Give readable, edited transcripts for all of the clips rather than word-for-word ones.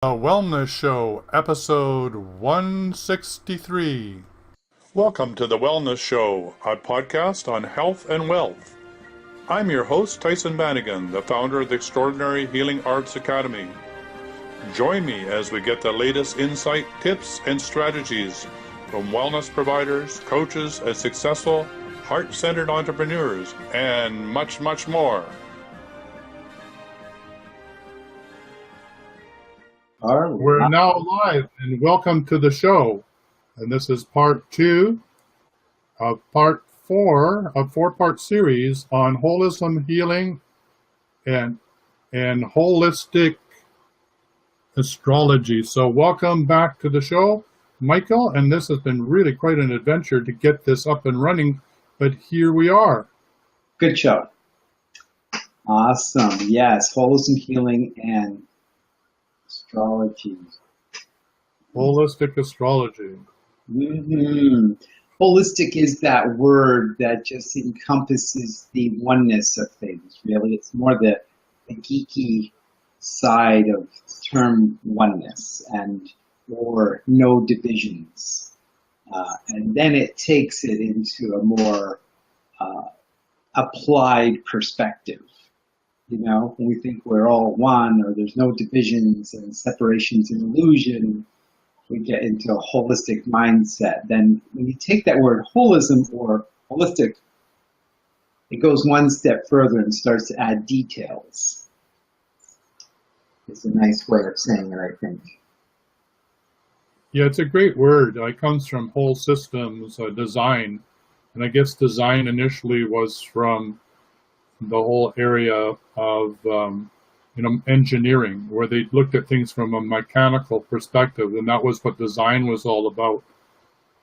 A Wellness Show, episode 163. Welcome to The Wellness Show, a podcast on health and wealth. I'm your host, Tyson Bannigan, the founder of the Extraordinary Healing Arts Academy. Join me as we get the latest insight, tips, and strategies from wellness providers, coaches, and successful, heart-centered entrepreneurs, and much, much more. We're now live, and welcome to the show. And this is part 2 of part 4 of 4-part series on holism, healing, and holistic astrology. So welcome back to the show, Michael. And this has been really quite an adventure to get this up and running, but here we are. Good show. Awesome. Yes, holism, healing, and astrology. Holistic astrology. Mm-hmm. Holistic is that word that just encompasses the oneness of things, really. It's more the geeky side of the term oneness and or no divisions. And then it takes it into a more applied perspective. You know, when we think we're all one or there's no divisions and separation's an illusion, we get into a holistic mindset. Then when you take that word holism or holistic, it goes one step further and starts to add details. It's a nice way of saying it, I think. Yeah, it's a great word. It comes from whole systems design. And I guess design initially was from the whole area of engineering, where they looked at things from a mechanical perspective, and that was what design was all about.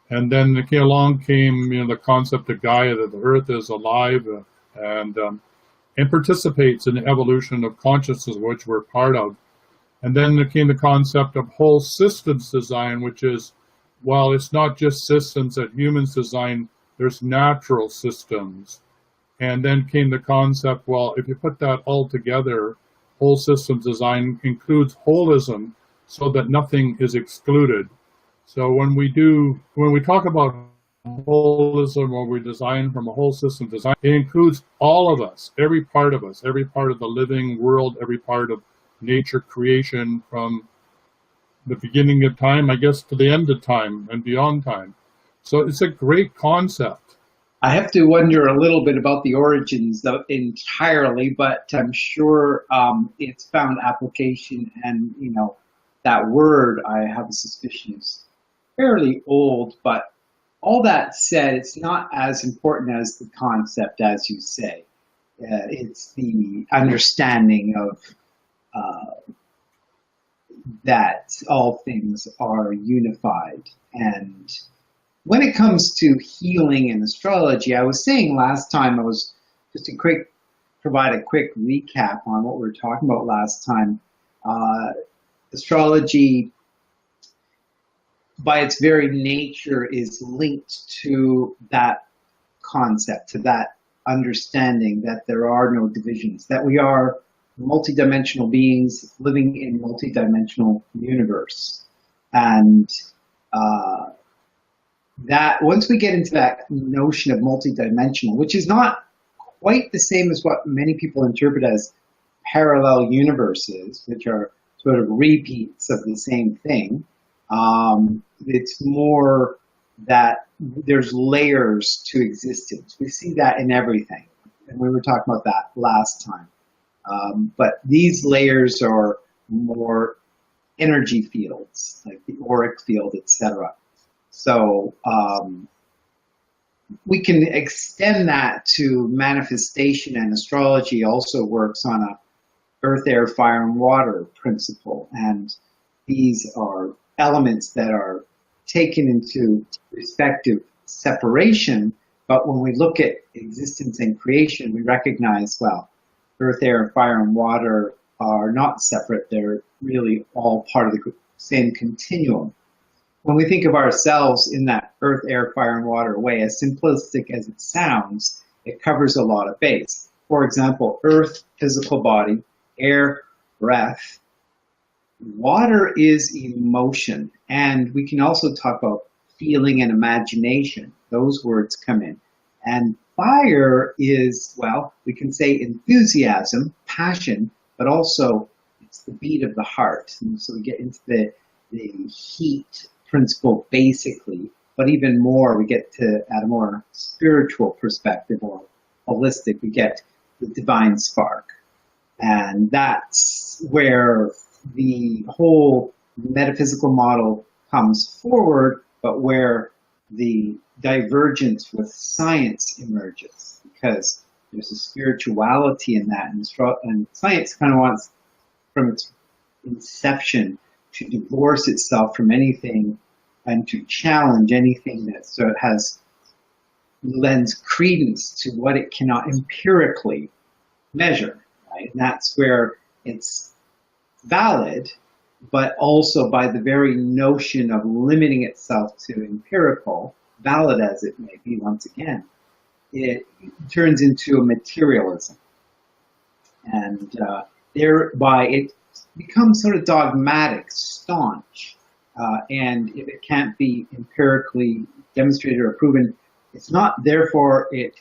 And then along came the concept of Gaia, that the Earth is alive and participates in the evolution of consciousness, which we're part of. And then there came the concept of whole systems design, which is, well, it's not just systems that humans design, there's natural systems. And then came the concept, well, if you put that all together, whole systems design includes holism so that nothing is excluded. So when we talk about holism, or we design from a whole system design, it includes all of us, every part of the living world, every part of nature creation, from the beginning of time, I guess, to the end of time and beyond time. So it's a great concept. I have to wonder a little bit about the origins entirely, but I'm sure it's found application, and that word, I have a suspicion, is fairly old. But all that said, it's not as important as the concept, as you say. It's the understanding of that all things are unified. And when it comes to healing and astrology, I was saying last time, I was just provide a quick recap on what we were talking about last time. Astrology, by its very nature, is linked to that concept, to that understanding that there are no divisions, that we are multidimensional beings living in a multidimensional universe. And that once we get into that notion of multidimensional, which is not quite the same as what many people interpret as parallel universes, which are sort of repeats of the same thing, it's more that there's layers to existence. We see that in everything, and we were talking about that last time. But these layers are more energy fields, like the auric field, etc. So we can extend that to manifestation, and astrology also works on a earth, air, fire, and water principle. And these are elements that are taken into respective separation. But when we look at existence and creation, we recognize, well, earth, air, fire, and water are not separate. They're really all part of the same continuum. When we think of ourselves in that earth, air, fire, and water way, as simplistic as it sounds, it covers a lot of base. For example, earth, physical body; air, breath; Water is emotion, and we can also talk about feeling and imagination. Those words come in. And fire is, well, we can say enthusiasm, passion, but also it's the beat of the heart. And so we get into the heat principle basically, but even more, we get to, at a more spiritual perspective or holistic, we get the divine spark. And that's where the whole metaphysical model comes forward, but where the divergence with science emerges, because there's a spirituality in that, and science kind of wants, from its inception, to divorce itself from anything and to challenge anything that sort of lends credence to what it cannot empirically measure. Right? And that's where it's valid, but also by the very notion of limiting itself to empirical, valid as it may be, once again, it turns into a materialism. And thereby it becomes sort of dogmatic, staunch. And if it can't be empirically demonstrated or proven, it's not, therefore it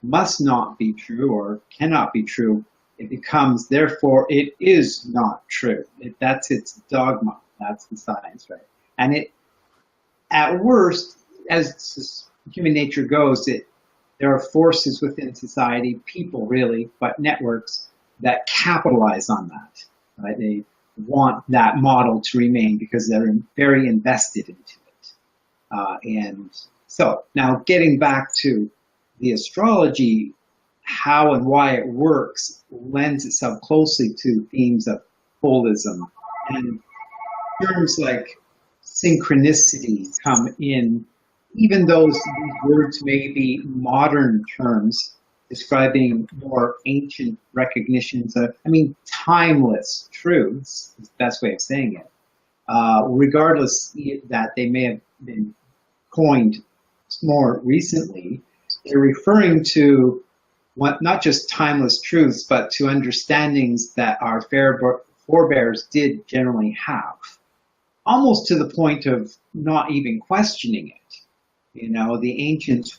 must not be true or cannot be true. It becomes, therefore, it is not true. That's its dogma. That's the science, right? And it, at worst, as human nature goes, there are forces within society, people really, but networks that capitalize on that. Right? They want that model to remain because they're very invested into it. And so now getting back to the astrology, how and why it works lends itself closely to themes of holism, and terms like synchronicity come in, even though these words may be modern terms describing more ancient recognitions of, timeless truths is the best way of saying it, regardless that they may have been coined more recently. They're referring to not just timeless truths, but to understandings that our forebears did generally have, almost to the point of not even questioning it. You know, the ancients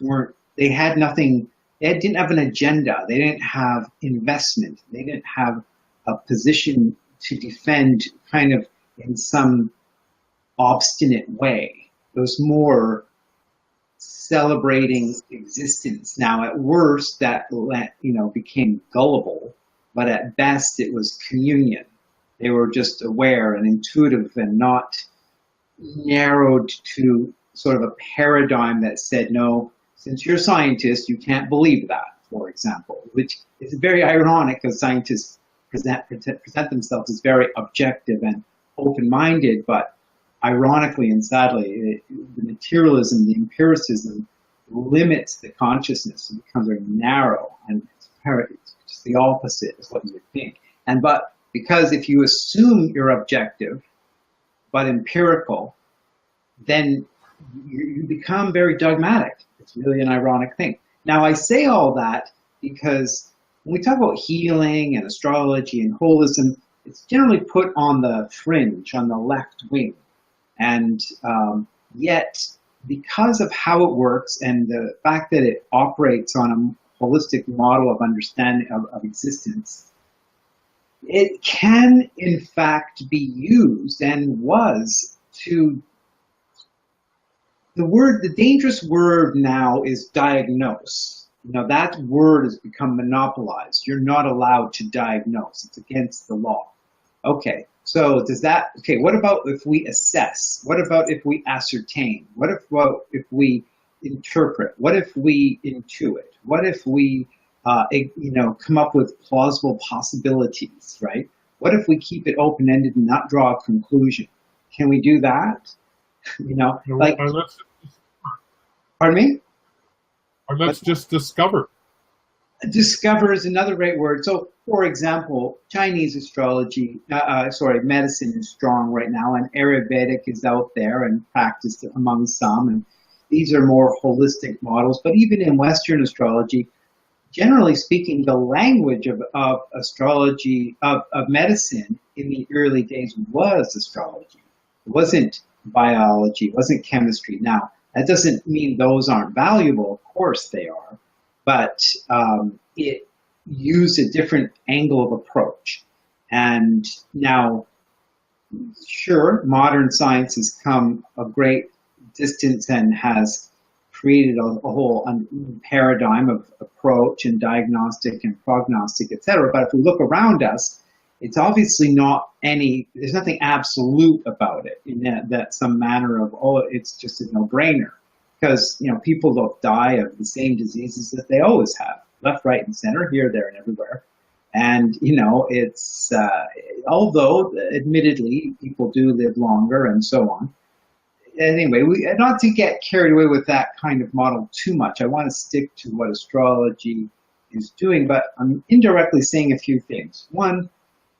they had nothing, they didn't have an agenda, they didn't have investment, they didn't have a position to defend kind of in some obstinate way. It was more celebrating existence. Now, at worst, that became gullible, but at best, it was communion. They were just aware and intuitive and not narrowed to sort of a paradigm that said, no, since you're a scientist, you can't believe that, for example, which is very ironic because scientists present themselves as very objective and open-minded, but ironically and sadly, the materialism, the empiricism limits the consciousness. It becomes very narrow, and it's just the opposite is what you would think. But because if you assume you're objective but empirical, then you become very dogmatic. It's really an ironic thing. Now, I say all that because when we talk about healing and astrology and holism, it's generally put on the fringe, on the left wing. And yet, because of how it works and the fact that it operates on a holistic model of understanding of existence, it can, in fact, be used and was to, the dangerous word now is diagnose. You know, that word has become monopolized. You're not allowed to diagnose. It's against the law. Okay, so what about if we assess? What about if we ascertain? What if we interpret? What if we intuit? What if we, come up with plausible possibilities, right? What if we keep it open-ended and not draw a conclusion? Can we do that? Pardon me? Or let's just discover. Discover is another great word. So, for example, Chinese astrology, medicine is strong right now, and Ayurvedic is out there and practiced among some. And these are more holistic models. But even in Western astrology, generally speaking, the language of astrology, of medicine, in the early days was astrology. It wasn't biology, it wasn't chemistry. Now, that doesn't mean those aren't valuable. Of course they are. But it used a different angle of approach. And now, sure, modern science has come a great distance and has created a whole paradigm of approach and diagnostic and prognostic, etc. But if we look around us, it's obviously not there's nothing absolute about it in that some manner of, oh, it's just a no-brainer. Because, people don't die of the same diseases that they always have, left, right, and center, here, there, and everywhere. And, it's, although admittedly people do live longer and so on. Anyway, not to get carried away with that kind of model too much. I want to stick to what astrology is doing, but I'm indirectly saying a few things. One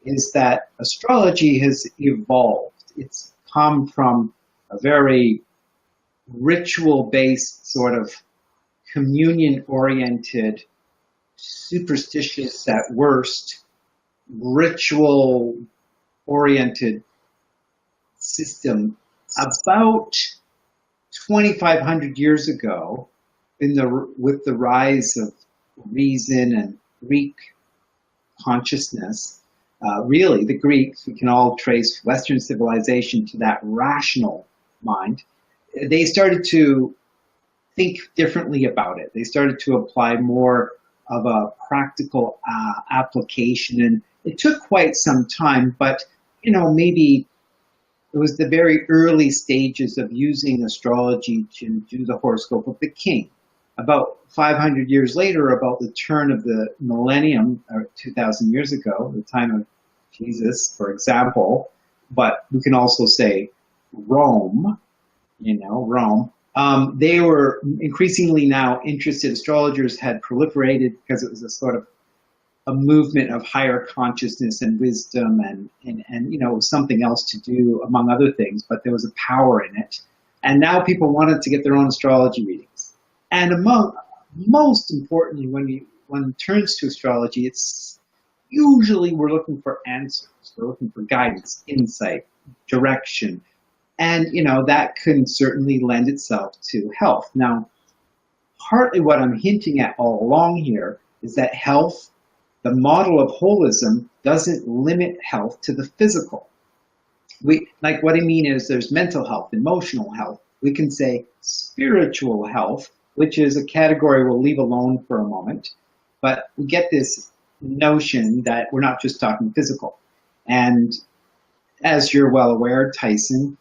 is that astrology has evolved. It's come from a very ritual-based, sort of communion-oriented, superstitious at worst, ritual-oriented system about 2,500 years ago, with the rise of reason and Greek consciousness. Really, the Greeks, we can all trace Western civilization to that rational mind. They started to think differently about it. They started to apply more of a practical application, and it took quite some time, but maybe it was the very early stages of using astrology to do the horoscope of the king. About 500 years later, about the turn of the millennium, or 2,000 years ago, the time of Jesus, for example, but we can also say Rome, Rome. They were increasingly now interested. Astrologers had proliferated because it was a sort of a movement of higher consciousness and wisdom and something else to do, among other things, but there was a power in it. And now people wanted to get their own astrology readings. And most importantly, when it turns to astrology, it's usually we're looking for answers. We're looking for guidance, insight, direction. And, that can certainly lend itself to health. Now, partly what I'm hinting at all along here is that health, the model of holism, doesn't limit health to the physical. What I mean is there's mental health, emotional health. We can say spiritual health, which is a category we'll leave alone for a moment. But we get this notion that we're not just talking physical. And as you're well aware, Tyson,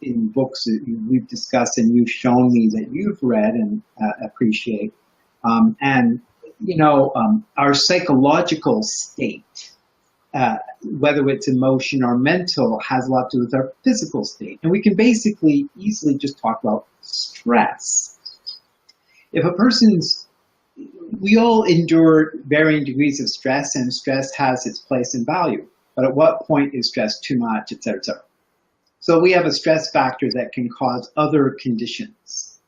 in books that we've discussed and you've shown me that you've read and appreciate, our psychological state, whether it's emotion or mental, has a lot to do with our physical state. And we can basically easily just talk about stress. If a we all endure varying degrees of stress, and stress has its place and value. But at what point is stress too much, et cetera, et cetera? So we have a stress factor that can cause other conditions.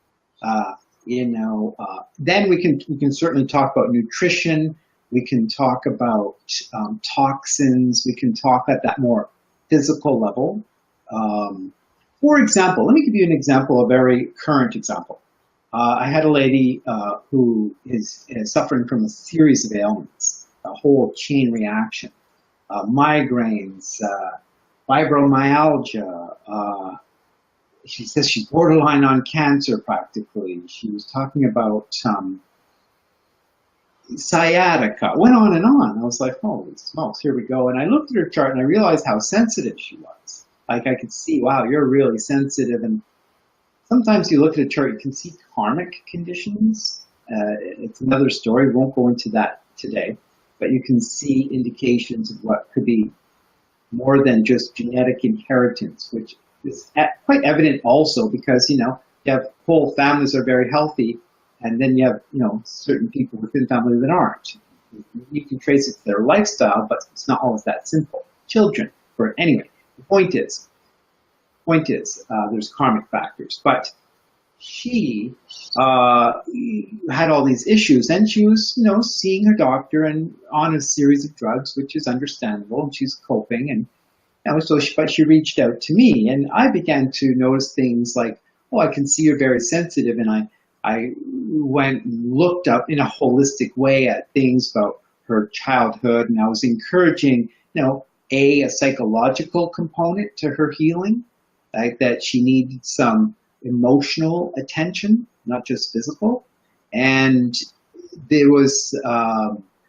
Then we can certainly talk about nutrition. We can talk about toxins. We can talk at that more physical level. For example, let me give you an example, a very current example. I had a lady who is suffering from a series of ailments, a whole chain reaction, migraines, fibromyalgia. She says she's borderline on cancer practically. She was talking about sciatica, went on and on. I was like, holy smokes, here we go. And I looked at her chart and I realized how sensitive she was. Like I could see, wow, you're really sensitive. And sometimes you look at a chart, you can see karmic conditions. It's another story, we won't go into that today. But you can see indications of what could be more than just genetic inheritance, which is quite evident also because, you have whole families that are very healthy, and then you have, certain people within family that aren't. You can trace it to their lifestyle, but it's not always that simple. Children, anyway, the point is, there's karmic factors. But she had all these issues, and she was, seeing her doctor and on a series of drugs, which is understandable, and she's coping, and but she reached out to me, and I began to notice things like, oh, I can see you're very sensitive, and I went and looked up in a holistic way at things about her childhood, and I was encouraging, a psychological component to her healing, like that she needed some emotional attention, not just physical. And there was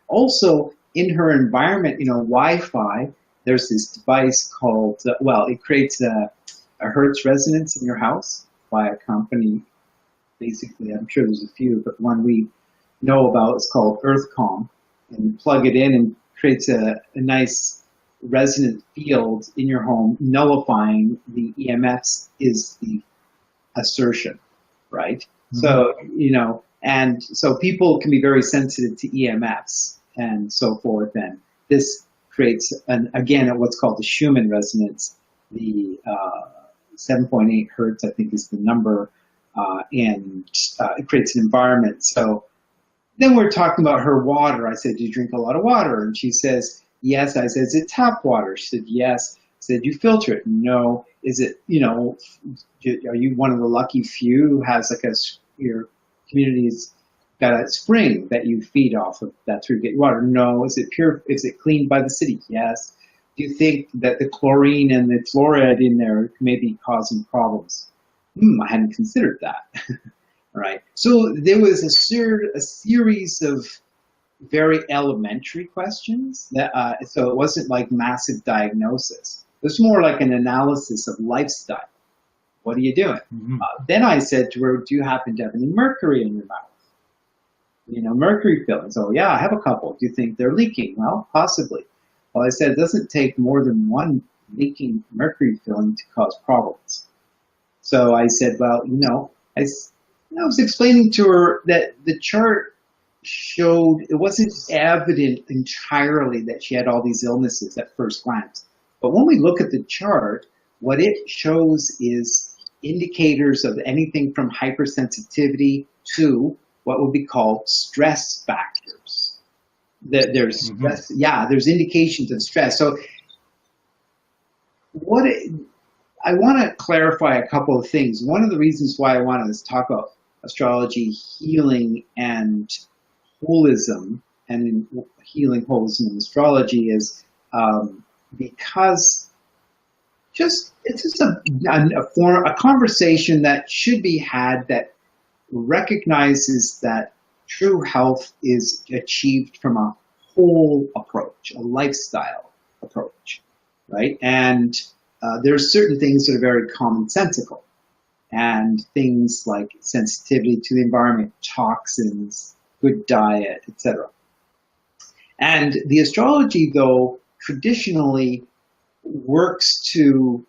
also in her environment, Wi-Fi, there's this device called, it creates a Hertz resonance in your house by a company. Basically, I'm sure there's a few, but one we know about is called EarthCom. And you plug it in and creates a nice resonant field in your home, nullifying the EMFs is the assertion, right? Mm-hmm. So, and so people can be very sensitive to EMFs and so forth. And this creates, again, what's called the Schumann resonance. The 7.8 hertz, I think, is the number, and it creates an environment. So then we're talking about her water. I said, do you drink a lot of water? And she says, yes. I said, is it tap water? She said, yes. I said, do you filter it? No. Is it, are you one of the lucky few who has your community's got a spring that you feed off of? That's where you get your water. No. Is it pure? Is it cleaned by the city? Yes. Do you think that the chlorine and the fluoride in there may be causing problems? I hadn't considered that. Right. So there was a series of very elementary questions that, so it wasn't like massive diagnosis. It was more like an analysis of lifestyle. What are you doing? Mm-hmm. Then I said to her, do you happen to have any mercury in your mouth? Mercury fillings. Oh yeah, I have a couple. Do you think they're leaking? Well, possibly. Well, I said, it doesn't take more than one leaking mercury filling to cause problems. So I said, well, I was explaining to her that the chart showed it wasn't evident entirely that she had all these illnesses at first glance. But when we look at the chart, what it shows is indicators of anything from hypersensitivity to what would be called stress factors. There's stress, there's indications of stress. So I want to clarify a couple of things. One of the reasons why I wanted to talk about astrology, healing, and holism, and healing, holism, and astrology is because it's just a conversation that should be had that recognizes that true health is achieved from a whole approach, a lifestyle approach, right? And there's certain things that are very commonsensical, and things like sensitivity to the environment, toxins, good diet, etc. And the astrology, though, traditionally works to,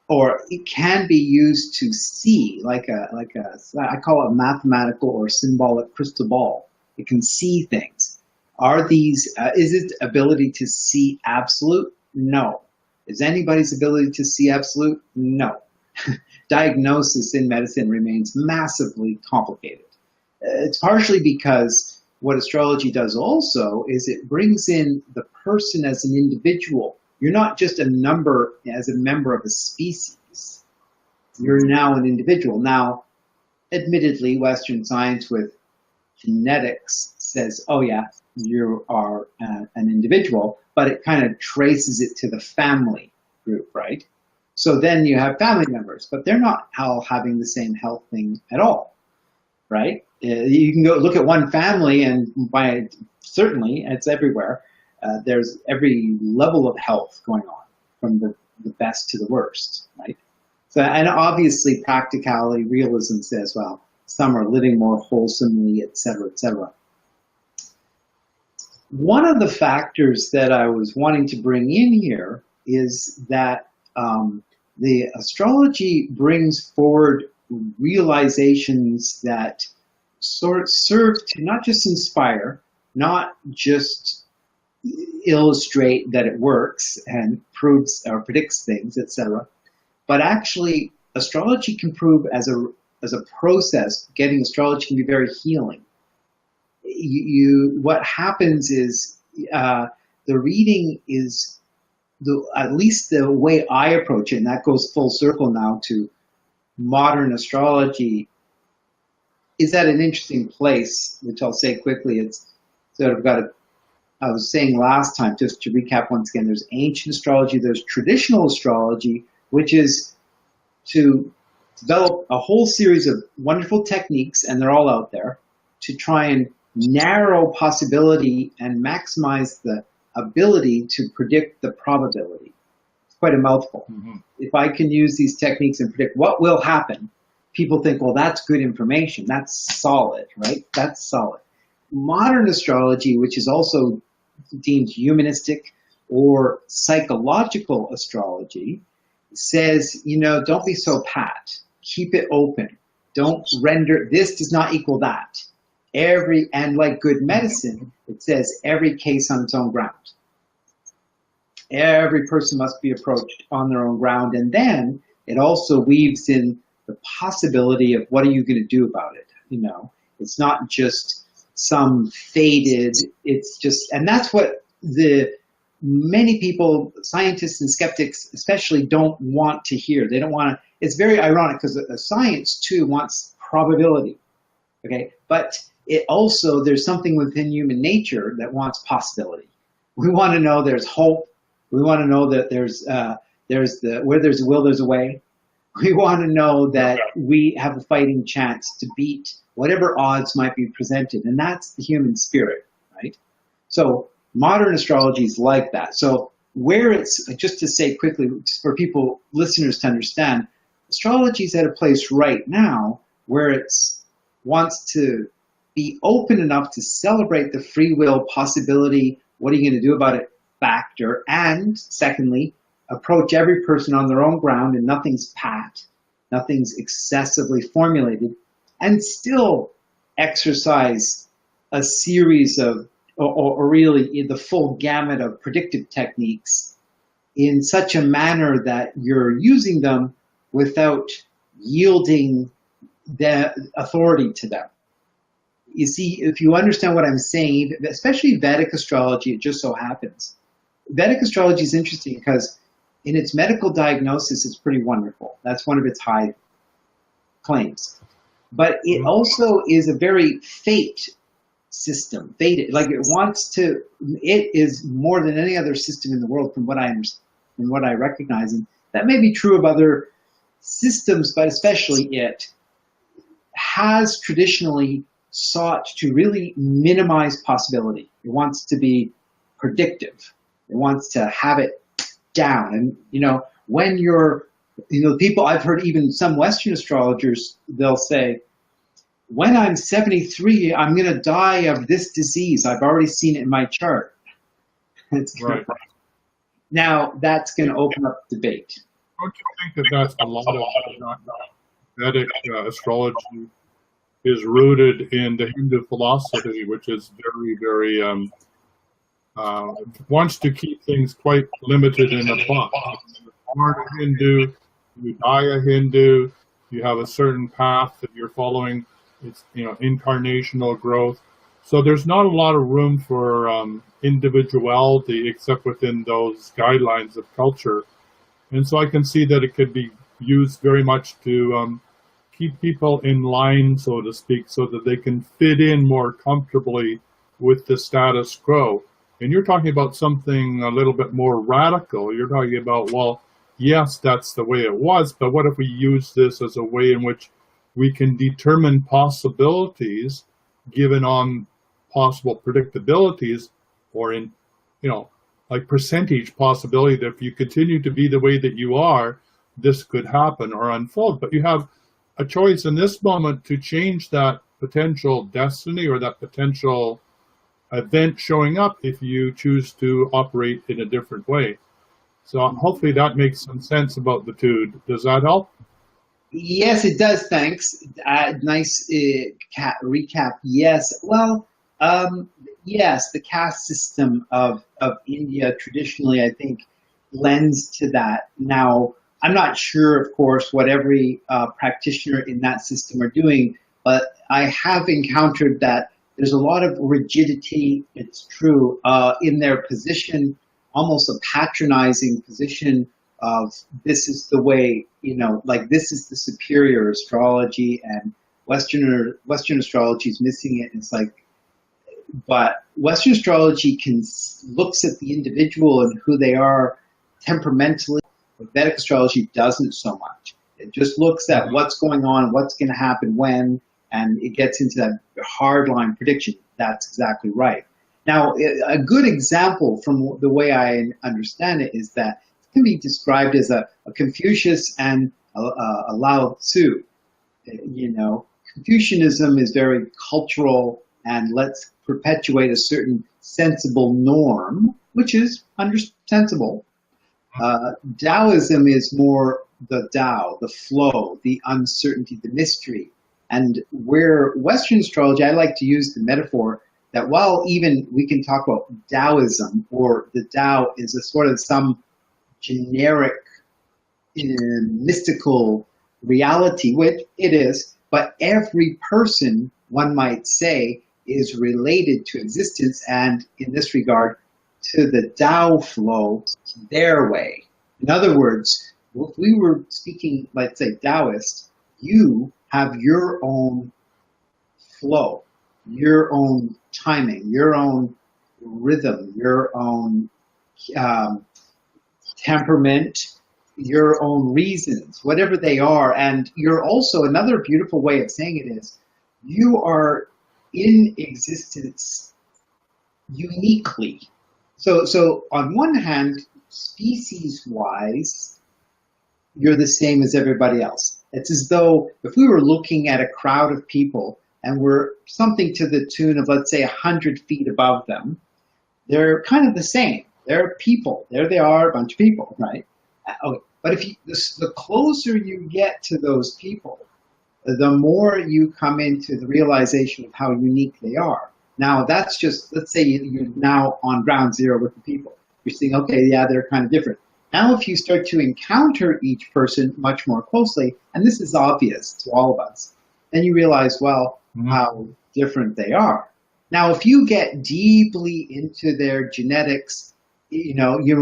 or it can be used to see, like I call it a mathematical or symbolic crystal ball. It can see things. Is it ability to see absolute? No. Is anybody's ability to see absolute? No. Diagnosis in medicine remains massively complicated. It's partially because what astrology does also is it brings in the person as an individual. You're not just a number as a member of a species. You're now an individual. Now, admittedly, Western science with genetics says, oh yeah, you are an individual, but it kind of traces it to the family group, right? So then you have family members, but they're not all having the same health thing at all, right? You can go look at one family, and certainly it's everywhere. There's every level of health going on, from the best to the worst, right? So, and obviously practicality, realism says, well, some are living more wholesomely, et cetera, et cetera. One of the factors that I was wanting to bring in here is that the astrology brings forward realizations that serve to not just inspire, not just illustrate that it works and proves or predicts things, etc., but actually astrology can prove as a a process, getting astrology can be very healing. What happens is the reading is at least the way I approach it, and that goes full circle now to modern astrology, is at an interesting place, which I'll say quickly. It's sort of got a, I was saying last time, just to recap once again, there's ancient astrology, there's traditional astrology, which is to develop a whole series of wonderful techniques, and they're all out there, to try and narrow possibility and maximize the ability to predict the probability. It's quite a mouthful. Mm-hmm. If I can use these techniques and predict what will happen, people think, well, that's good information. That's solid, right? That's solid. Modern astrology, which is also deemed humanistic or psychological astrology, says, you know, don't be so pat. Keep it open. Don't render, this does not equal that. And like good medicine, it says every case on its own ground. Every person must be approached on their own ground. And then it also weaves in the possibility of what are you going to do about it? You know, it's not just some faded, it's just, and that's what the many people, scientists and skeptics especially, don't want to hear. They don't want to, it's very ironic because the science too wants probability, okay? But it also, there's something within human nature that wants possibility. We want to know there's hope. We want to know that where there's a will, there's a way. We want to know that we have a fighting chance to beat whatever odds might be presented, and that's the human spirit, right? So modern astrology is like that. So where it's, just to say quickly, for people, listeners to understand, astrology is at a place right now where it wants to be open enough to celebrate the free will possibility, what are you going to do about it factor, and secondly, approach every person on their own ground and nothing's pat, nothing's excessively formulated, and still exercise a series of, or really the full gamut of predictive techniques in such a manner that you're using them without yielding the authority to them. You see, if you understand what I'm saying, especially Vedic astrology, it just so happens. Vedic astrology is interesting because in its medical diagnosis, it's pretty wonderful. That's one of its high claims. But it also is a very fate system, fated. Like it wants to, it is more than any other system in the world from what I understand and what I recognize. And that may be true of other systems, but especially it has traditionally sought to really minimize possibility. It wants to be predictive. It wants to have it down. And, you know, when you're, you know, people, I've heard even some Western astrologers, they'll say, when I'm 73, I'm going to die of this disease. I've already seen it in my chart. Right. Now, that's going to open up debate. Don't you think that that's a lot of Vedic astrology is rooted in the Hindu philosophy, which is very, very, wants to keep things quite limited in a box. You're born a Hindu, you die a Hindu, you have a certain path that you're following. It's, you know, incarnational growth. So there's not a lot of room for individuality except within those guidelines of culture. And so I can see that it could be used very much to keep people in line, so to speak, so that they can fit in more comfortably with the status quo. And you're talking about something a little bit more radical. You're talking about, well, yes, that's the way it was, but what if we use this as a way in which we can determine possibilities given on possible predictabilities, or in, you know, like percentage possibility that if you continue to be the way that you are, this could happen or unfold. But you have a choice in this moment to change that potential destiny or that potential event showing up if you choose to operate in a different way. So hopefully that makes some sense about the two. Does that help? Yes, it does. Thanks. Nice recap. Yes. Well, yes, the caste system of India traditionally, I think, lends to that. Now, I'm not sure, of course, what every practitioner in that system are doing, but I have encountered that there's a lot of rigidity, it's true, in their position, almost a patronizing position of this is the way, like this is the superior astrology, and Western astrology is missing it. It's like, but Western astrology looks at the individual and who they are temperamentally. Vedic astrology doesn't so much. It just looks at what's going on, what's going to happen when, and it gets into that hardline prediction. That's exactly right. Now, a good example from the way I understand it is that it can be described as a Confucius and a Lao Tzu. Confucianism is very cultural and let's perpetuate a certain sensible norm, which is sensible. Taoism is more the Tao, the flow, the uncertainty, the mystery. And where Western astrology, I like to use the metaphor that while even we can talk about Taoism, or the Tao is a sort of some generic mystical reality, which it is, but every person, one might say, is related to existence, and in this regard, to the Tao flow their way. In other words, if we were speaking, let's say, Taoist, you have your own flow, your own timing, your own rhythm, your own temperament, your own reasons, whatever they are. And you're also, another beautiful way of saying it is, you are in existence uniquely. So on one hand, species-wise, you're the same as everybody else. It's as though if we were looking at a crowd of people and we're something to the tune of, let's say, 100 feet above them, they're kind of the same. They're people. There they are, a bunch of people, right? Okay. But if the closer you get to those people, the more you come into the realization of how unique they are. Now, that's just, let's say you're now on ground zero with the people. You're saying, okay, yeah, they're kind of different. Now, if you start to encounter each person much more closely, and this is obvious to all of us, then you realize, well, how different they are. Now, if you get deeply into their genetics, you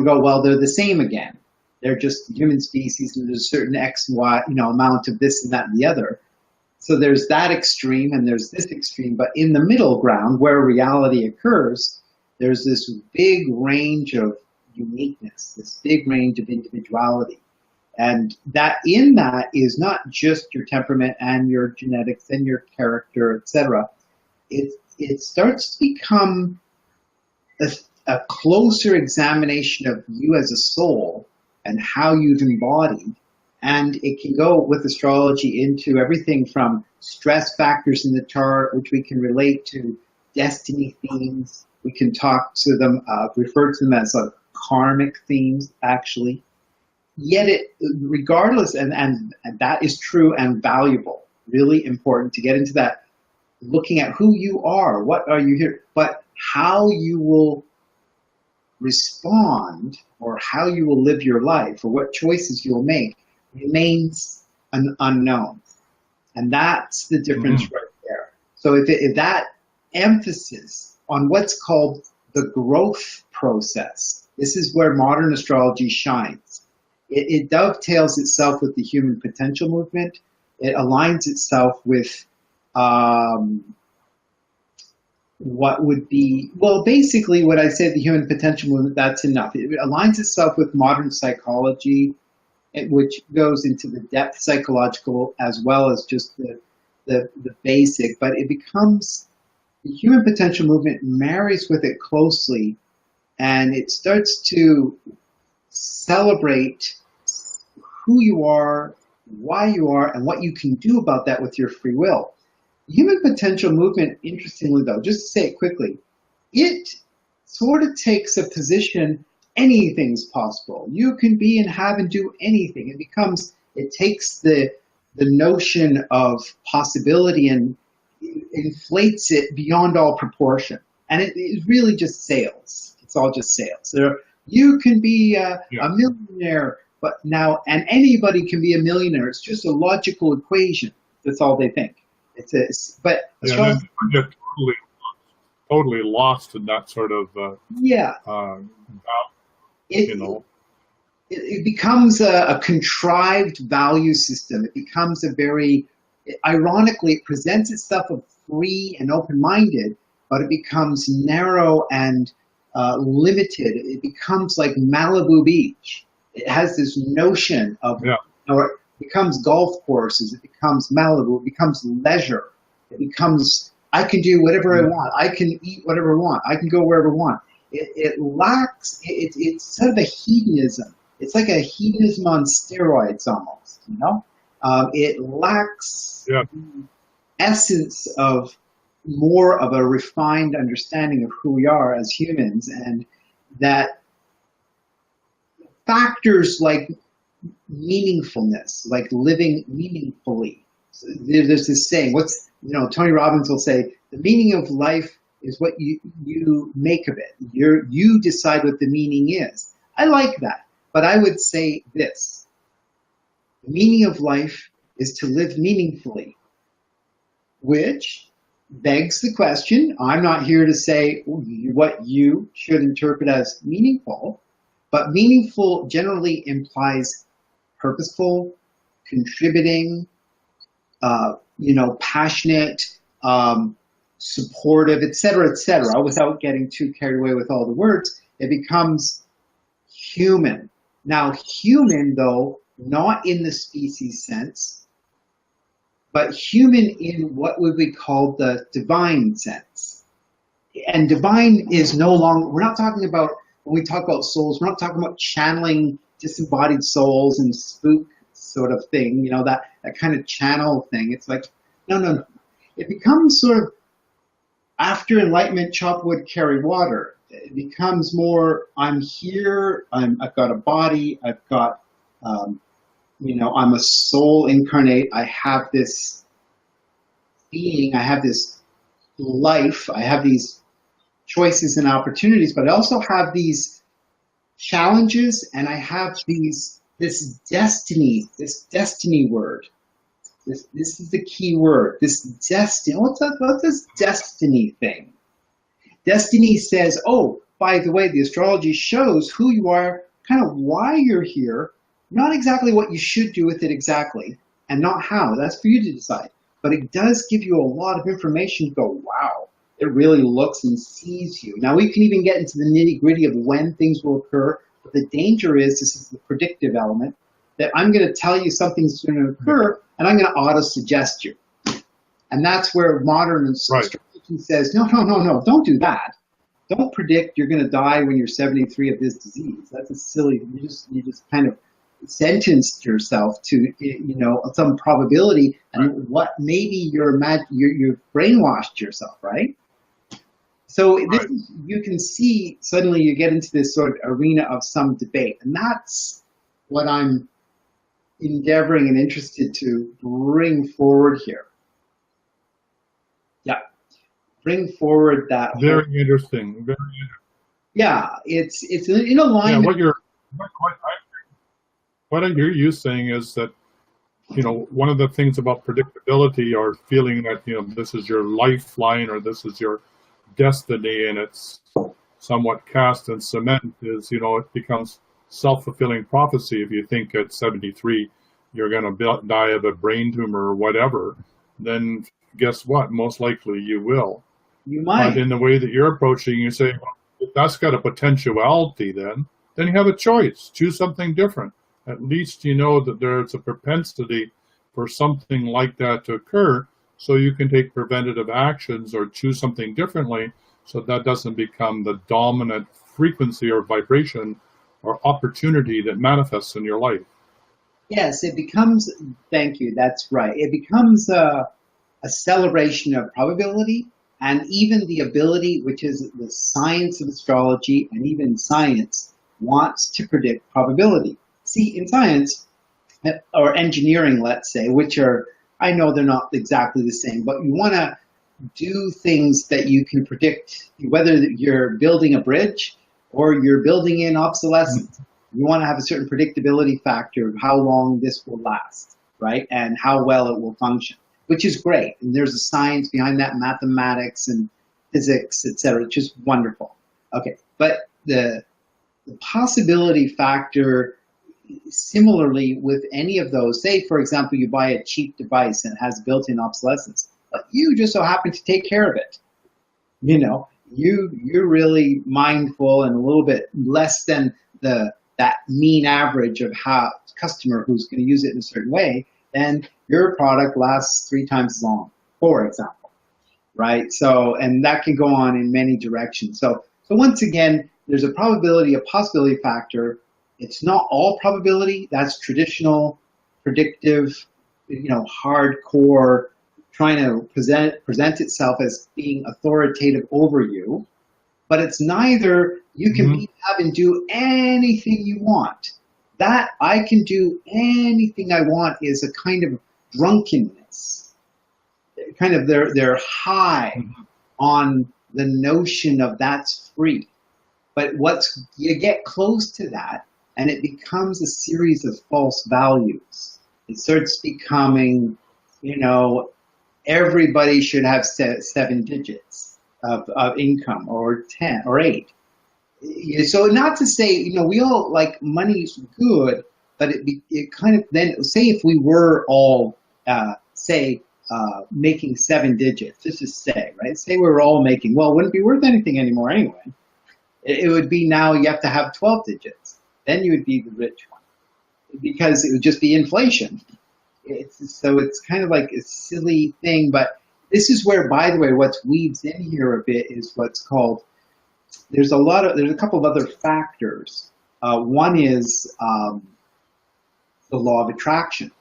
go, well, they're the same again. They're just human species, and there's a certain X, Y, amount of this and that and the other. So there's that extreme and there's this extreme, but in the middle ground where reality occurs, there's this big range of uniqueness, this big range of individuality. And that in that is not just your temperament and your genetics and your character, etc. It starts to become a closer examination of you as a soul and how you've embodied. And it can go with astrology into everything from stress factors in the chart, which we can relate to destiny themes. We can talk to them, refer to them as karmic themes, actually. Yet regardless, and that is true and valuable, really important to get into that, looking at who you are, what are you here, but how you will respond or how you will live your life or what choices you will make remains an unknown. And that's the difference right there. So if that emphasis on what's called the growth process, this is where modern astrology shines. It dovetails itself with the human potential movement. It aligns itself with what would be, well, basically what I said, the human potential movement, that's enough. It aligns itself with modern psychology, which goes into the depth psychological as well as just the basic, but it becomes, the human potential movement marries with it closely, and it starts to celebrate who you are, why you are, and what you can do about that with your free will. Human potential movement, interestingly though, just to say it quickly, it sort of takes a position, anything's possible. You can be and have and do anything. It takes the notion of possibility and inflates it beyond all proportion. And it really just sales. It's all just sales. You can be a millionaire But now, and anybody can be a millionaire. It's just a logical equation. That's all they think. But Yeah, and then you get totally lost in that sort of, yeah, you know. It becomes a contrived value system. It becomes ironically, it presents itself as free and open-minded, but it becomes narrow and limited. It becomes like Malibu Beach. It has this notion of, or it becomes golf courses. It becomes Malibu. It becomes leisure. It becomes, I can do whatever I want. I can eat whatever I want. I can go wherever I want. It lacks, it's sort of a hedonism. It's like a hedonism on steroids almost, you know? It lacks the essence of more of a refined understanding of who we are as humans, and that factors like meaningfulness, like living meaningfully. So there's this saying, Tony Robbins will say, the meaning of life is what you make of it. You decide what the meaning is. I like that. But I would say this: the meaning of life is to live meaningfully, which begs the question. I'm not here to say what you should interpret as meaningful, but meaningful generally implies purposeful, contributing, passionate, supportive, etc., without getting too carried away with all the words. It becomes human. Now, human, though, not in the species sense, but human in what would be called the divine sense. And divine is no longer, we're not talking about, when we talk about souls, we're not talking about channeling disembodied souls and spook sort of thing, that kind of channel thing. It's like, no. It becomes sort of, after enlightenment, chop wood, carry water. It becomes more, I'm here, I've got a body, I've got, I'm a soul incarnate, I have this being, I have this life, I have these choices and opportunities, but I also have these challenges, and I have this destiny word. This is the key word, this destiny. What's this destiny thing? Destiny says, oh, by the way, the astrology shows who you are, kind of why you're here, not exactly what you should do with it exactly, and not how. That's for you to decide. But it does give you a lot of information to go, wow, it really looks and sees you. Now, we can even get into the nitty-gritty of when things will occur, but the danger is, this is the predictive element, that I'm going to tell you something's going to occur, and I'm going to auto-suggest you. And that's where modern astrology says, no, don't do that. Don't predict you're going to die when you're 73 of this disease. That's a silly, you just kind of sentenced yourself to, some probability, and what maybe you've brainwashed yourself, right? So this is, you can see suddenly you get into this sort of arena of some debate, and that's what I'm endeavoring and interested to bring forward here. Yeah, bring forward that. Very interesting. Very interesting. Yeah, it's in alignment. Yeah, what I hear you saying is that, one of the things about predictability, or feeling that, this is your lifeline or this is your destiny and it's somewhat cast in cement, is, it becomes self-fulfilling prophecy. If you think at 73 you're going to die of a brain tumor or whatever, then guess what? Most likely you will. You might. But in the way that you're approaching, you say, well, if that's got a potentiality, then you have a choice. Choose something different. At least you know that there's a propensity for something like that to occur, so you can take preventative actions or choose something differently, so that doesn't become the dominant frequency or vibration or opportunity that manifests in your life. Yes, it becomes, thank you, that's right. It becomes a celebration of probability, and even the ability, which is the science of astrology, and even science wants to predict probability. See, in science, or engineering, let's say, which are, I know they're not exactly the same, but you want to do things that you can predict, whether you're building a bridge or you're building in obsolescence. You want to have a certain predictability factor of how long this will last, right? And how well it will function, which is great. And there's a science behind that, mathematics and physics, et cetera, which is wonderful. Okay, but the possibility factor, similarly with any of those, say, for example, you buy a cheap device and it has built-in obsolescence, but you just so happen to take care of it. You know, you're really mindful and a little bit less than that mean average of how customer who's going to use it in a certain way, then your product lasts 3 times as long, for example, right? So, and that can go on in many directions. So once again, there's a probability, a possibility factor. It's not all probability. That's traditional, predictive, you know, hardcore, trying to present itself as being authoritative over you. But it's neither. You can be, have, and do anything you want. That I can do anything I want is a kind of drunkenness. Kind of they're high on the notion of that's free. But you get close to that, and it becomes a series of false values. It starts becoming, you know, everybody should have 7 digits of income, or 10 or 8. So not to say, you know, we all like money's good, but it kind of then, say if we were all making 7 digits, just to say, right? Say we were all making, well, it wouldn't be worth anything anymore anyway. It would be now you have to have 12 digits. Then you would be the rich one, because it would just be inflation. So it's kind of like a silly thing, but this is where, by the way, what weaves in here a bit is what's called, there's a couple of other factors. One is the law of attraction,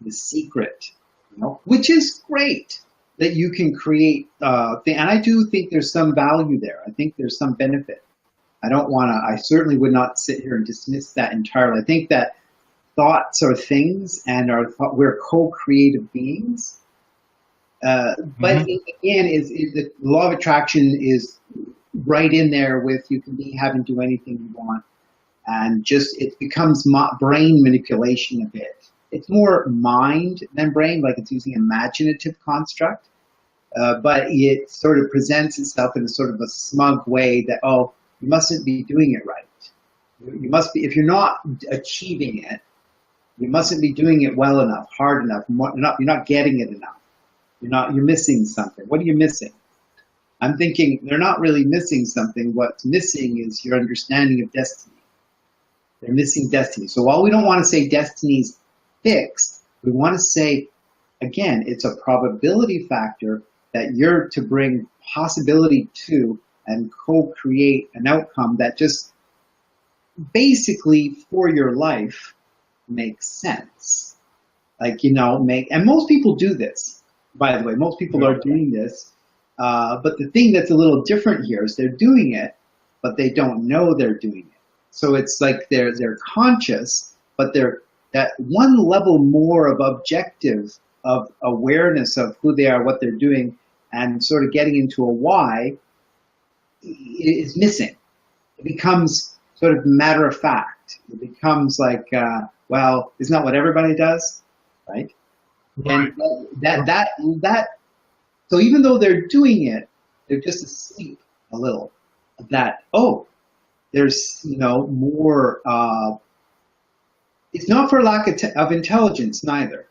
the secret, you know, which is great that you can create, and I do think there's some value there. I think there's some benefit. I certainly would not sit here and dismiss that entirely. I think that thoughts are things, and we're co-creative beings. But again, the law of attraction is right in there with you can be, have, and do anything you want, and just it becomes brain manipulation a bit. It's more mind than brain, like it's using imaginative construct, but it sort of presents itself in a sort of a smug way that, oh, you mustn't be doing it right. You must be, if you're not achieving it, you mustn't be doing it well enough, hard enough. You're not getting it enough. You're missing something. What are you missing? I'm thinking they're not really missing something. What's missing is your understanding of destiny. They're missing destiny. So while we don't want to say destiny's fixed, we want to say, again, it's a probability factor that you're to bring possibility to and co-create an outcome that just basically for your life makes sense. Like, you know, and most people do this, by the way. Most people are doing this. But the thing that's a little different here is they're doing it, but they don't know they're doing it. So it's like they're conscious, but they're that one level more of objective, of awareness of who they are, what they're doing, and sort of getting into a why is missing. It becomes sort of matter of fact. It becomes like, well, isn't that what everybody does, right? And that. So even though they're doing it, they're just asleep a little. That, oh, there's, you know, more. It's not for lack of intelligence, neither.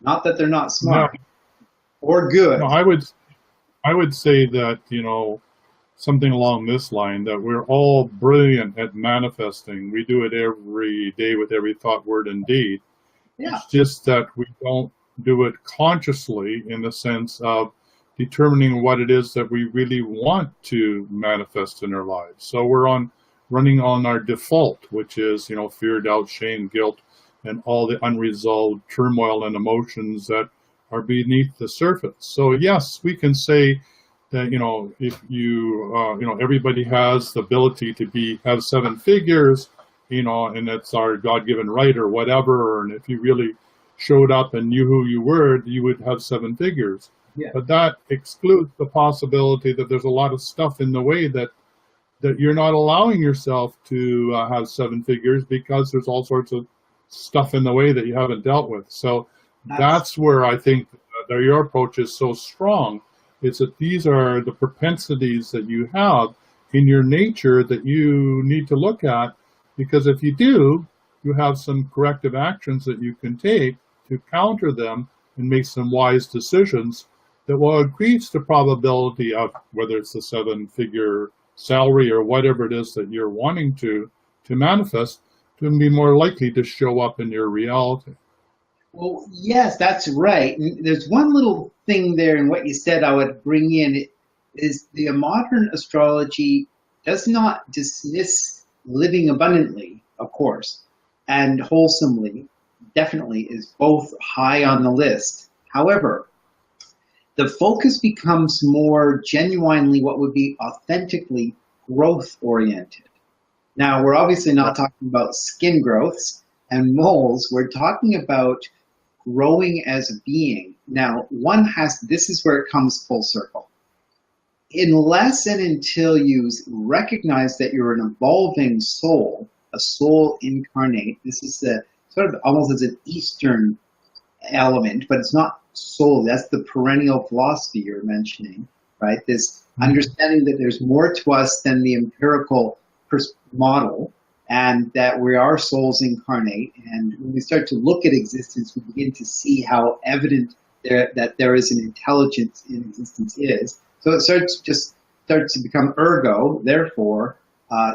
Not that they're not smart or good. No, I would say that, you know, something along this line, that we're all brilliant at manifesting. We do it every day with every thought, word, and deed. Yeah. It's just that we don't do it consciously in the sense of determining what it is that we really want to manifest in our lives. So we're running on our default, which is, you know, fear, doubt, shame, guilt, and all the unresolved turmoil and emotions that are beneath the surface. So yes, we can say that, you know, if you, you know, everybody has the ability to have 7 figures, you know, and it's our God-given right or whatever. And if you really showed up and knew who you were, you would have 7 figures. Yeah. But that excludes the possibility that there's a lot of stuff in the way that that you're not allowing yourself to have seven figures because there's all sorts of stuff in the way that you haven't dealt with. So that's where I think that your approach is so strong. It's that these are the propensities that you have in your nature that you need to look at, because if you do, you have some corrective actions that you can take to counter them and make some wise decisions that will increase the probability of, whether it's a seven-figure salary or whatever it is that you're wanting to manifest, to be more likely to show up in your reality. Well, yes, that's right. And there's one little thing there in what you said I would bring in, is the modern astrology does not dismiss living abundantly, of course, and wholesomely, definitely is both high on the list. However, the focus becomes more genuinely what would be authentically growth oriented. Now, we're obviously not talking about skin growths and moles. We're talking about growing as a being. Now, this is where it comes full circle. Unless and until you recognize that you're an evolving soul, a soul incarnate, this is the sort of almost as an Eastern element, but it's not soul. That's the perennial philosophy you're mentioning, right? This understanding that there's more to us than the empirical model, and that we are souls incarnate. And when we start to look at existence, we begin to see how evident that there is an intelligence in existence is. So it starts to become ergo. Therefore,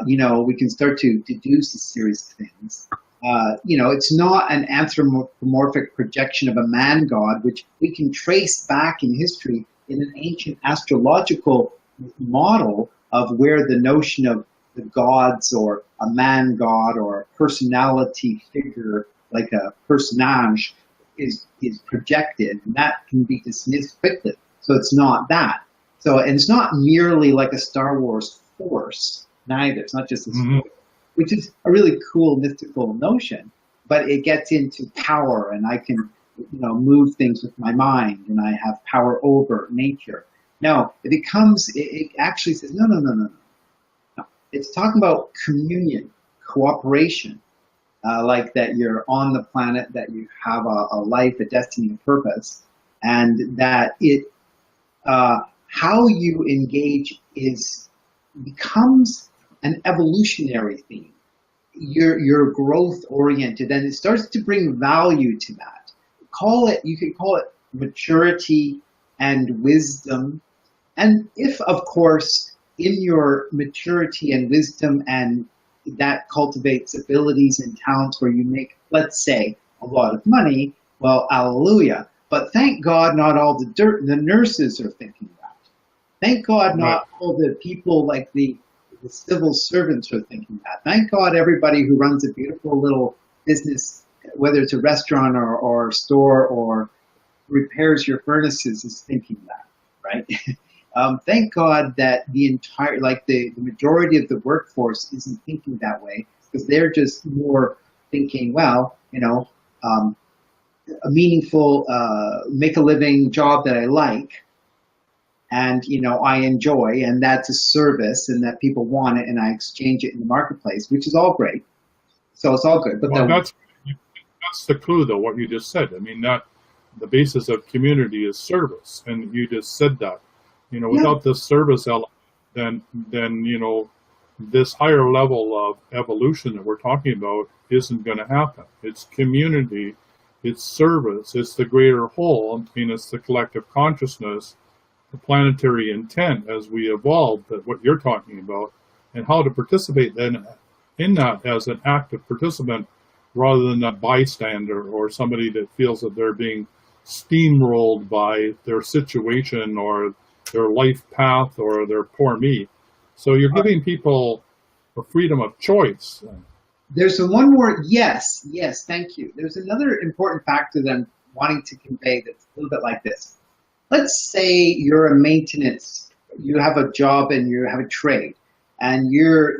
we can start to deduce a series of things. It's not an anthropomorphic projection of a man god, which we can trace back in history in an ancient astrological model of where the notion of the gods, or a man god, or a personality figure like a personage is projected, and that can be dismissed quickly. So it's not that. So, and it's not merely like a Star Wars force, neither. It's not just a story, which is a really cool mystical notion, but it gets into power, and I can, move things with my mind, and I have power over nature. No, it actually says, no. It's talking about communion, cooperation, like that you're on the planet, that you have a life, a destiny, a purpose, and that how you engage becomes an evolutionary theme. You're growth oriented, and it starts to bring value to that. You could call it maturity and wisdom, and if, of course, in your maturity and wisdom, and that cultivates abilities and talents where you make, let's say, a lot of money, well, hallelujah. But thank God not all the nurses are thinking that. Thank God not all the people like the civil servants are thinking that. Thank God everybody who runs a beautiful little business, whether it's a restaurant or store or repairs your furnaces, is thinking that, right? Thank God that the majority of the workforce isn't thinking that way, because they're just more thinking, well, a meaningful, make a living job that I like, and I enjoy, and that's a service, and that people want it, and I exchange it in the marketplace, which is all great. So it's all good. But that's the clue, though, what you just said. I mean, that the basis of community is service, and you just said that. Without this service element, then this higher level of evolution that we're talking about isn't going to happen. It's community, it's service, it's the greater whole. I mean, it's the collective consciousness, the planetary intent as we evolve, that what you're talking about, and how to participate then in that as an active participant, rather than a bystander or somebody that feels that they're being steamrolled by their situation or their life path or their poor me. So you're giving people a freedom of choice. There's one more, yes, thank you. There's another important factor that I'm wanting to convey that's a little bit like this. Let's say you're a maintenance, you have a job and you have a trade, and you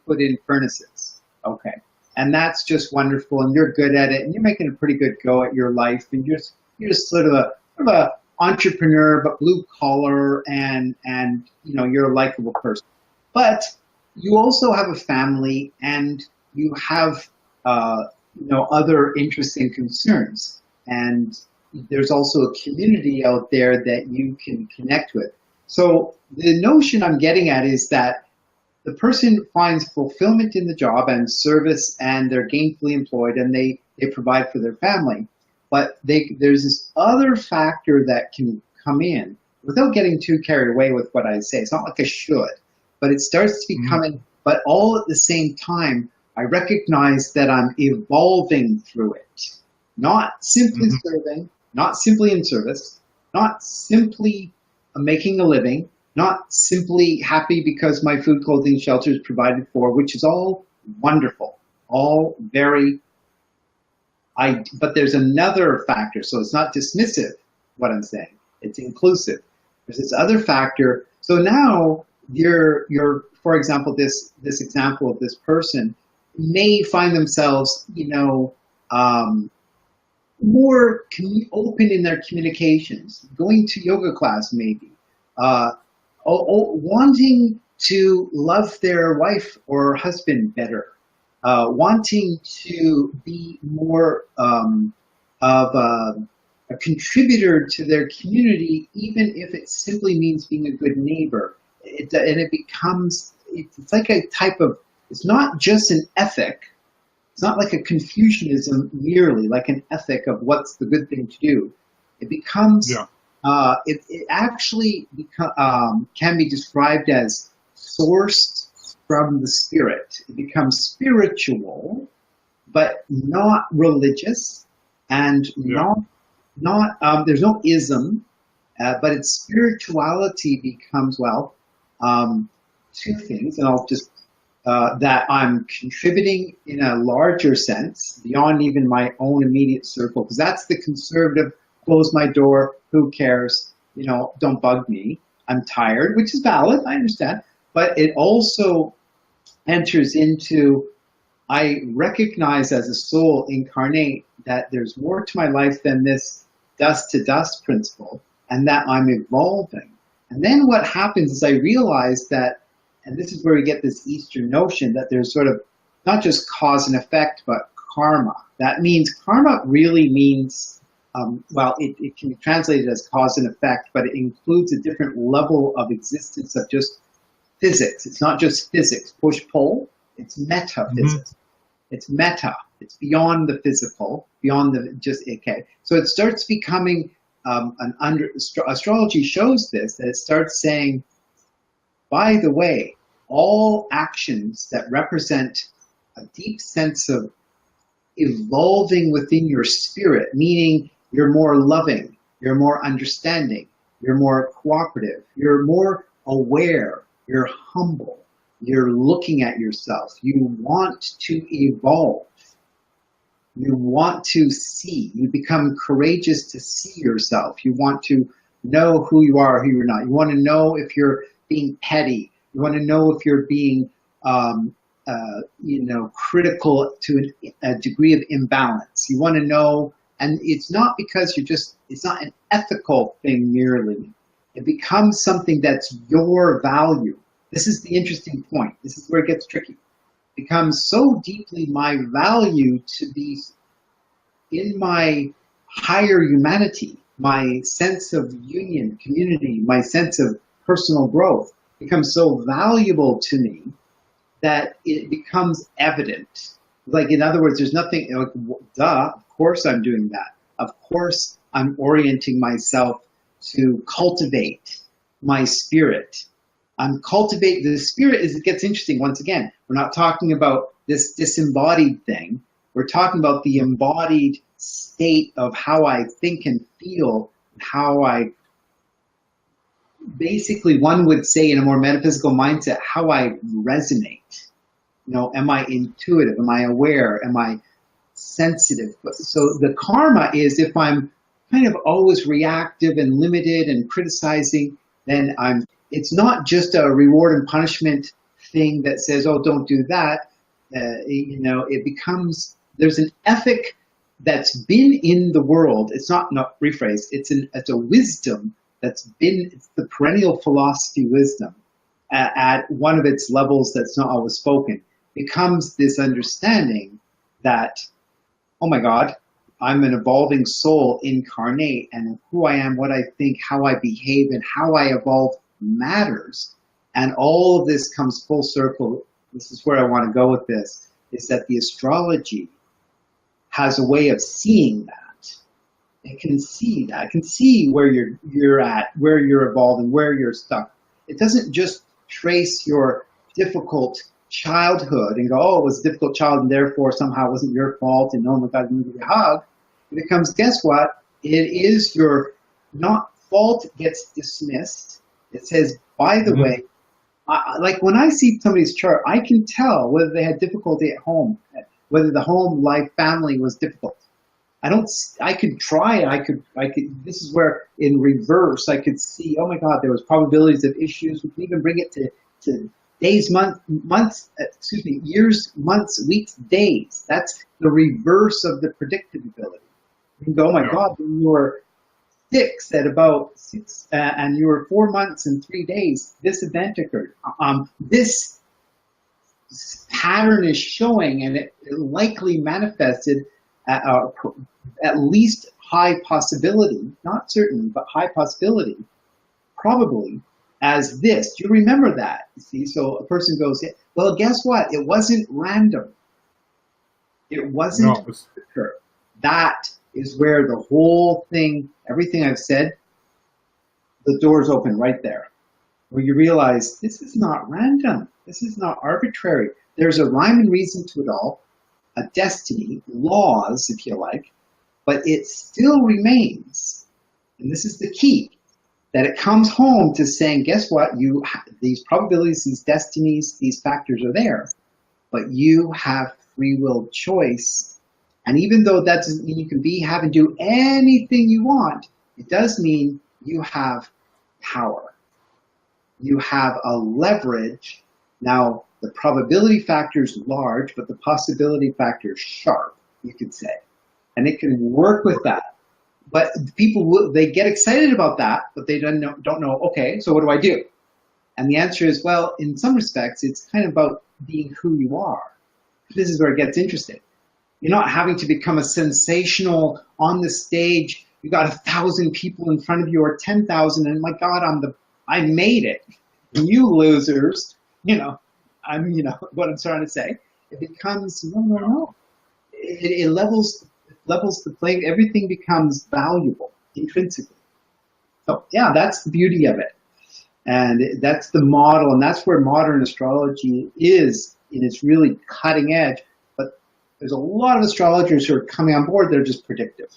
put in furnaces, okay, and that's just wonderful, and you're good at it, and you're making a pretty good go at your life, and you're just sort of a entrepreneur, but blue collar, and you're a likable person. But you also have a family, and you have other interests and concerns, and there's also a community out there that you can connect with. So the notion I'm getting at is that the person finds fulfillment in the job and service, and they're gainfully employed, and they provide for their family. But there's this other factor that can come in without getting too carried away with what I say. It's not like I should, but it starts to becoming, but all at the same time, I recognize that I'm evolving through it. Not simply serving, not simply in service, not simply making a living, not simply happy because my food, clothing, shelter is provided for, which is all wonderful, all very, but there's another factor. So it's not dismissive, what I'm saying. It's inclusive. There's this other factor. So now you're for example, this example of this person may find themselves, more open in their communications, going to yoga class maybe, wanting to love their wife or husband better, wanting to be more of a contributor to their community, even if it simply means being a good neighbor. And it becomes, it's like a type of, it's not just an ethic. It's not like a Confucianism merely, like an ethic of what's the good thing to do. It becomes, it actually can be described as sourced from the spirit. It becomes spiritual, but not religious, and not there's no ism, but its spirituality becomes, two things, and I'll just, that I'm contributing in a larger sense, beyond even my own immediate circle, because that's the conservative, close my door, who cares, don't bug me, I'm tired, which is valid, I understand, but it also enters into, I recognize as a soul incarnate that there's more to my life than this dust to dust principle, and that I'm evolving. And then what happens is I realize that, and this is where we get this Eastern notion that there's sort of not just cause and effect, but karma. That means, karma really means, it can be translated as cause and effect, but it includes a different level of existence of just physics. It's not just physics, push-pull, it's metaphysics. It's meta, it's beyond the physical, beyond the just, okay. So it starts becoming, astrology shows this, that it starts saying, by the way, all actions that represent a deep sense of evolving within your spirit, meaning you're more loving, you're more understanding, you're more cooperative, you're more aware, you're humble, you're looking at yourself, you want to evolve, you want to see, you become courageous to see yourself, you want to know who you are, who you're not, you want to know if you're being petty, you want to know if you're being critical to a degree of imbalance. You want to know, and it's not because it's not an ethical thing merely. It becomes something that's your value. This is the interesting point. This is where it gets tricky. It becomes so deeply my value to be in my higher humanity, my sense of union, community, my sense of personal growth becomes so valuable to me that it becomes evident. Like, in other words, there's nothing, like, duh, of course I'm doing that. Of course I'm orienting myself to cultivate my spirit. I'm cultivating, the spirit is, it gets interesting once again. We're not talking about this disembodied thing. We're talking about the embodied state of how I think and feel, how I, basically one would say in a more metaphysical mindset, how I resonate. Am I intuitive? Am I aware? Am I sensitive? So the karma is, if I'm kind of always reactive and limited and criticizing, then it's not just a reward and punishment thing that says, oh, don't do that. It becomes, there's an ethic that's been in the world. It's not rephrase. It's a wisdom that's been. It's the perennial philosophy wisdom at one of its levels that's not always spoken. Becomes this understanding that, oh my God, I'm an evolving soul incarnate, and who I am, what I think, how I behave, and how I evolve matters. And all of this comes full circle. This is where I want to go with this, is that the astrology has a way of seeing that. It can see that. It can see where you're at, where you're evolving, where you're stuck. It doesn't just trace your difficult childhood and go, oh, it was a difficult child and therefore somehow it wasn't your fault and no one got to give you a hug. It becomes, guess what? It is your not fault gets dismissed. It says, by the way, like when I see somebody's chart, I can tell whether they had difficulty at home, whether the home life family was difficult. I could try it. I could, this is where in reverse, I could see, oh my God, there was probabilities of issues. We can even bring it to days, years, months, weeks, days. That's the reverse of the predictability. You can go, oh my God, when you were 6 at about 6, and you were 4 months and 3 days, this event occurred. This pattern is showing, and it likely manifested at least high possibility, not certain, but high possibility, probably as this. Do you remember that? You see, so a person goes, well, guess what? It wasn't random. It wasn't. No. That is where the whole thing, everything I've said, the door's open right there, where you realize this is not random. This is not arbitrary. There's a rhyme and reason to it all, a destiny, laws, if you like, but it still remains, and this is the key, that it comes home to saying, guess what? These probabilities, these destinies, these factors are there, but you have free will choice. And even though that doesn't mean you can have and do anything you want, it does mean you have power. You have a leverage. Now, the probability factor is large, but the possibility factor is sharp, you could say. And it can work with that. But people, they get excited about that, but they don't know, okay, so what do I do? And the answer is, well, in some respects, it's kind of about being who you are. This is where it gets interesting. You're not having to become a sensational on the stage. You got 1,000 people in front of you or 10,000, and my God, I made it. And you losers, what I'm trying to say. It becomes, no. It levels the playing. Everything becomes valuable intrinsically. So yeah, that's the beauty of it. And that's the model, and that's where modern astrology is in its really cutting edge. But there's a lot of astrologers who are coming on board, they're just predictive.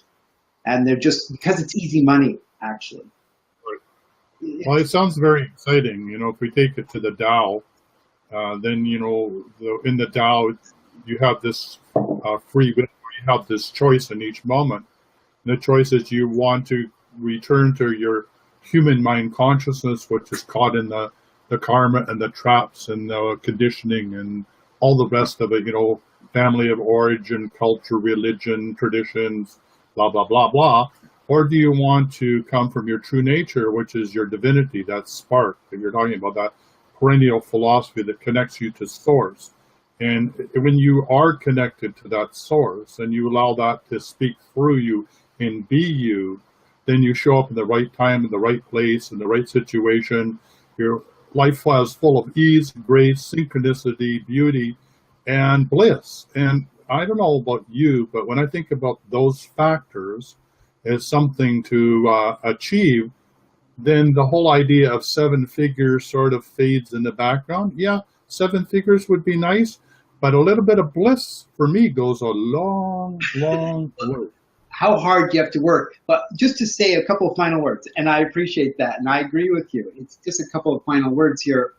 And they're just, because it's easy money, actually. Well, it sounds very exciting. If we take it to the Tao, then, in the Tao, you have this free will, you have this choice in each moment. And the choice is you want to return to your human mind consciousness, which is caught in the karma and the traps and the conditioning and all the rest of it, family of origin, culture, religion, traditions, blah, blah, blah, blah. Or do you want to come from your true nature, which is your divinity, that spark that you're talking about, that perennial philosophy that connects you to source? And when you are connected to that source and you allow that to speak through you and be you, then you show up in the right time, in the right place, in the right situation. Your life is full of ease, grace, synchronicity, beauty, and bliss. And I don't know about you, but when I think about those factors as something to achieve, then the whole idea of 7 figures sort of fades in the background. Yeah, 7 figures would be nice, but a little bit of bliss for me goes a long, long way. How hard you have to work. But just to say a couple of final words, and I appreciate that, and I agree with you. It's just a couple of final words here.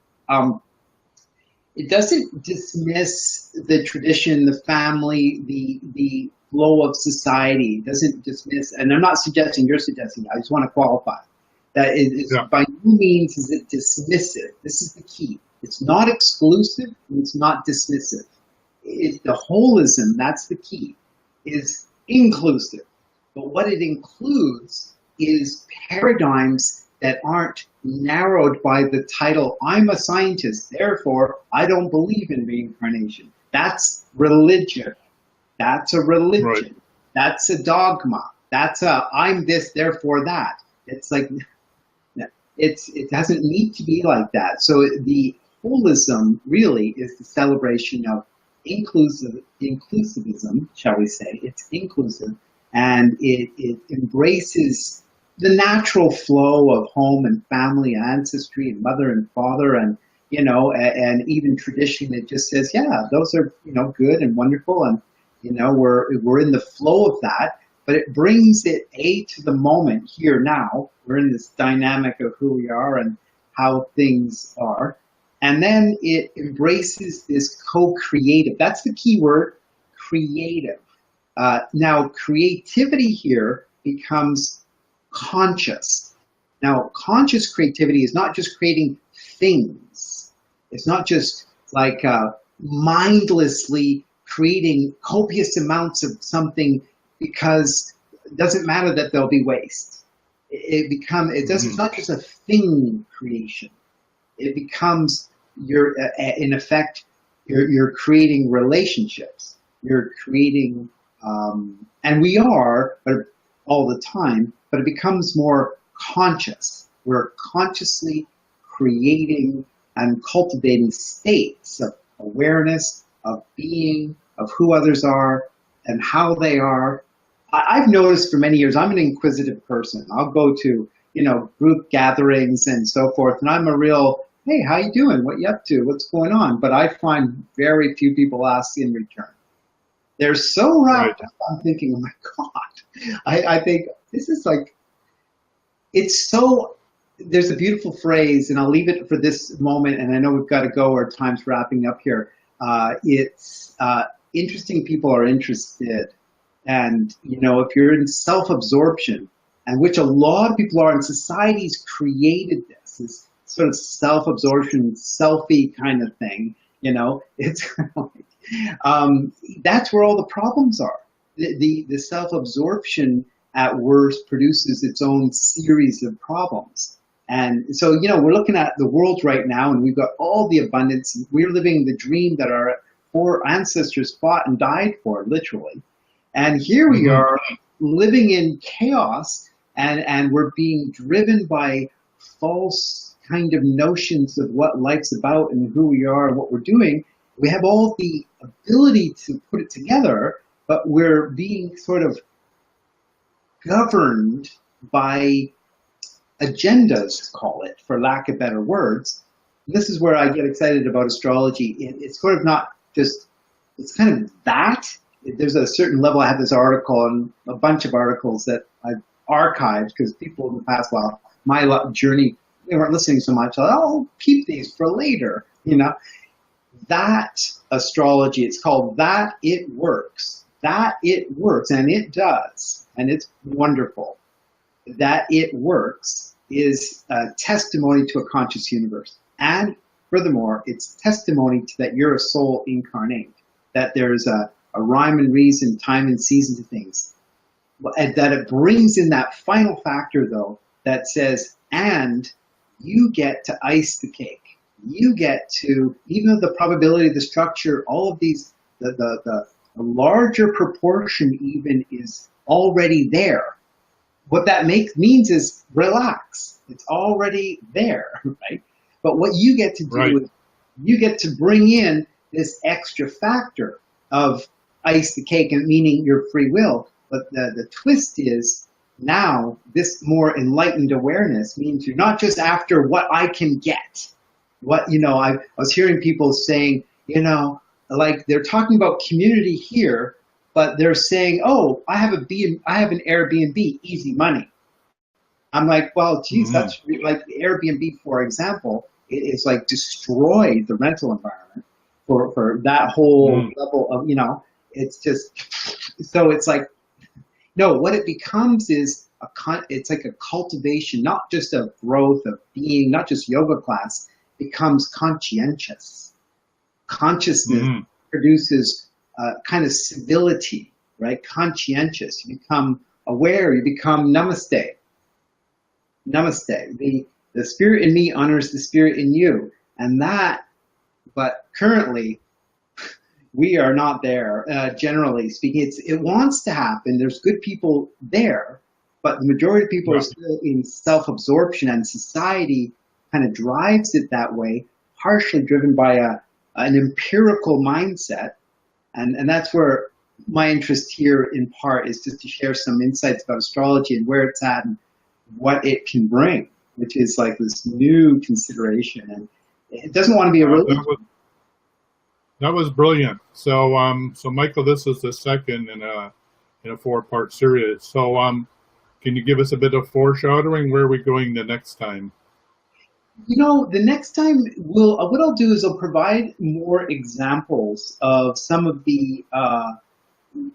It doesn't dismiss the tradition, the family, the flow of society. It doesn't dismiss, and I'm not suggesting you're suggesting, I just want to qualify. That is by no means is it dismissive. This is the key. It's not exclusive, and it's not dismissive. The holism, that's the key, is inclusive. But what it includes is paradigms that aren't narrowed by the title, I'm a scientist, therefore I don't believe in reincarnation. That's religion. That's a religion. Right. That's a dogma. That's a I'm this, therefore that. It's like, it doesn't need to be like that. So the holism really is the celebration of inclusivism, shall we say. It's inclusive, and it embraces the natural flow of home and family, ancestry, and mother and father, and and even tradition. It just says, yeah, those are good and wonderful, and we're in the flow of that. But it brings it to the moment here now. We're in this dynamic of who we are and how things are. And then it embraces this co-creative. That's the key word, creative. Now, creativity here becomes conscious. Now, conscious creativity is not just creating things. It's not just like mindlessly creating copious amounts of something, because it doesn't matter that there'll be waste. It's not just a thing creation. It becomes in effect, you're creating relationships. You're creating, and we are, but all the time, but it becomes more conscious. We're consciously creating and cultivating states of awareness, of being, of who others are and how they are. I've noticed for many years, I'm an inquisitive person. I'll go to, group gatherings and so forth, and I'm a real, hey, how you doing? What you up to? What's going on? But I find very few people ask in return. They're so wrapped up. I'm thinking, oh my God. I think this is like, it's so, there's a beautiful phrase, and I'll leave it for this moment, and I know we've got to go, our time's wrapping up here. It's interesting people are interested. And, if you're in self-absorption, and which a lot of people are, and society's created this sort of self-absorption, selfie kind of thing, it's kind of like, that's where all the problems are. The self-absorption at worst produces its own series of problems. And so, we're looking at the world right now, and we've got all the abundance. We're living the dream that our ancestors fought and died for, literally. And here we are living in chaos, and we're being driven by false kind of notions of what life's about and who we are and what we're doing. We have all the ability to put it together, but we're being sort of governed by agendas, call it, for lack of better words. This is where I get excited about astrology. It's sort of not just, it's kind of that. There's a certain level. I have this article and a bunch of articles that I've archived because people in the past, well, my journey, they weren't listening so much. I'll keep these for later, That astrology, it's called That It Works. That It Works, and it does, and it's wonderful. That It Works is a testimony to a conscious universe. And furthermore, it's testimony to that you're a soul incarnate, that there's a rhyme and reason, time and season to things. That it brings in that final factor, though, that says, and you get to ice the cake. You get to, even though the probability, the structure, all of these, the larger proportion even is already there. What that means is relax. It's already there, right? But what you get to do is you get to bring in this extra factor of ice the cake, and meaning your free will. But the twist is now this more enlightened awareness means you're not just after what I can get. What, I was hearing people saying, like they're talking about community here, but they're saying, oh, I have an Airbnb, easy money. I'm like, well, geez, that's like Airbnb, for example, it's like destroyed the rental environment for that whole level of, it's just, so it's like, no, what it becomes is it's like a cultivation, not just of growth of being, not just yoga class, becomes conscientious. Consciousness produces kind of civility. right? Conscientious. You become aware. You become namaste. Namaste. The spirit in me honors the spirit in you. And that, but currently, we are not there, generally speaking. It wants to happen. There's good people there, but the majority of people are still in self-absorption, and society kind of drives it that way, partially driven by an empirical mindset. And that's where my interest here in part is just to share some insights about astrology and where it's at and what it can bring, which is like this new consideration. And it doesn't want to be a religion. That was brilliant. So, so Michael, this is the second in a 4-part series. So, can you give us a bit of foreshadowing? Where are we going the next time? You know, the next time what I'll do is I'll provide more examples of some of the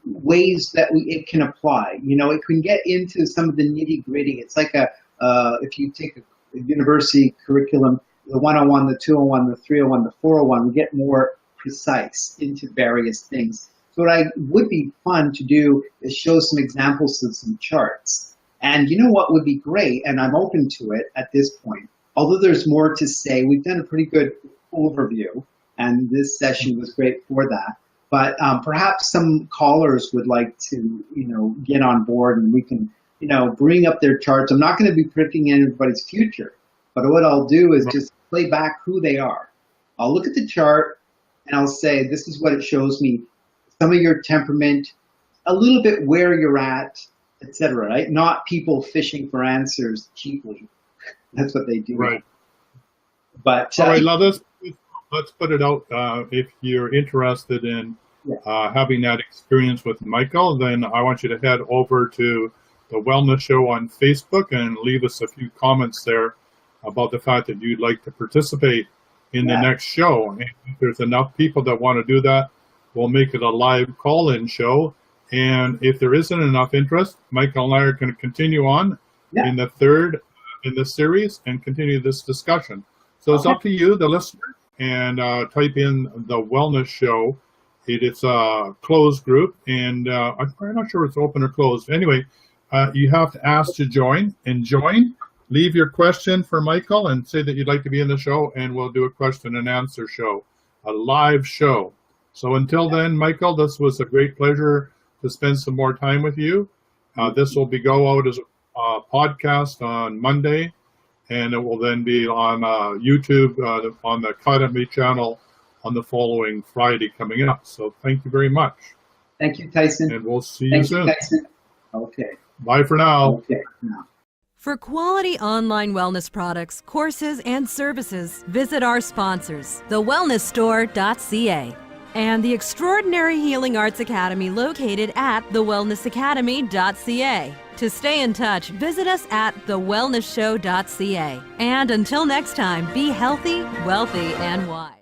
ways that it can apply. You know, it can get into some of the nitty gritty. It's like if you take a university curriculum, the 101, the 201, the 301, the 401, we get more precise into various things. So what would be fun to do is show some examples of some charts. And you know what would be great, and I'm open to it at this point, although there's more to say, we've done a pretty good overview, and this session was great for that. But perhaps some callers would like to, get on board, and we can, bring up their charts. I'm not going to be predicting anybody's future, but what I'll do is just play back who they are. I'll look at the chart, and I'll say, this is what it shows me. Some of your temperament, a little bit where you're at, etc. Right? Not people fishing for answers cheaply. That's what they do. Right. But all right, let's put it out. If you're interested in having that experience with Michael, then I want you to head over to the Wellness Show on Facebook and leave us a few comments there about the fact that you'd like to participate in the next show. And if there's enough people that want to do that, we'll make it a live call-in show. And if there isn't enough interest, Michael and I are going to continue on in the third in the series and continue this discussion. So it's up to you, the listener, and type in the Wellness Show. It's a closed group, and I'm not sure it's open or closed. Anyway, you have to ask to join, and join. Leave your question for Michael and say that you'd like to be in the show, and we'll do a question and answer show, a live show. So until then, Michael, this was a great pleasure to spend some more time with you. This will go out as a podcast on Monday, and it will then be on YouTube on the Academy channel on the following Friday coming up. So thank you very much. Thank you, Tyson. And we'll see you soon. Tyson. Okay. Bye for now. Okay. Now. For quality online wellness products, courses, and services, visit our sponsors, thewellnessstore.ca and the Extraordinary Healing Arts Academy located at thewellnessacademy.ca. To stay in touch, visit us at thewellnessshow.ca. And until next time, be healthy, wealthy, and wise.